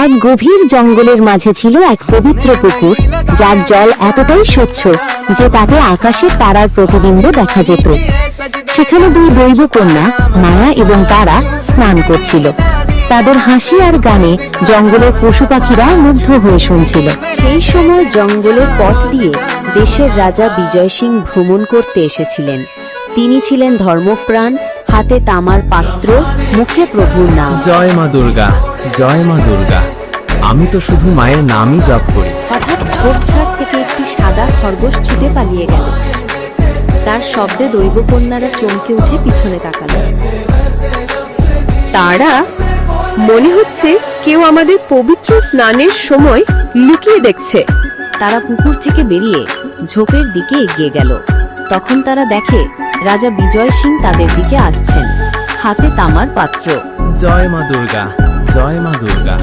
এক গভীর জঙ্গলের মাঝে ছিল এক পবিত্র পুকুর, যার জল এতটাই স্বচ্ছ যে তাতে আকাশের তারার প্রতিবিম্ব দেখা যেত। সেখানে দুই দৈব কন্যা মায়া এবং তারা স্নান করছিল। তাদের হাসি আর গানে জঙ্গলের পশু পাখিরা মুগ্ধ হয়ে শুনছিল। সেই সময় জঙ্গলের পথ দিয়ে দেশের রাজা বিজয় সিং ভ্রমণ করতে এসেছিলেন। তিনি ছিলেন ধর্মপ্রাণ, হাতে তামার পাত্র, মুখে প্রভুর নাম। জয় মা দুর্গা, জয় মা দুর্গা। আমি তো শুধু মায়ের নামই জপ করি। হঠাৎ ঝোপঝাড় থেকে একটি সাদা খরগোশ ছুটে পালিয়ে গেল। তার শব্দে দৈবকন্যারা চমকে উঠে পিছনে তাকাল। তারা, মনে হচ্ছে কেউ আমাদের পবিত্র স্নানের সময় লুকিয়ে দেখছে। তারা পুকুর থেকে বেরিয়ে ঝোপের দিকে এগিয়ে গেল। তখন তারা দেখে রাজা বিজয় সিং তাদের দিকে আসছেন, হাতে তামার পাত্র। জয় মা দুর্গা, জয় মা দুর্গা।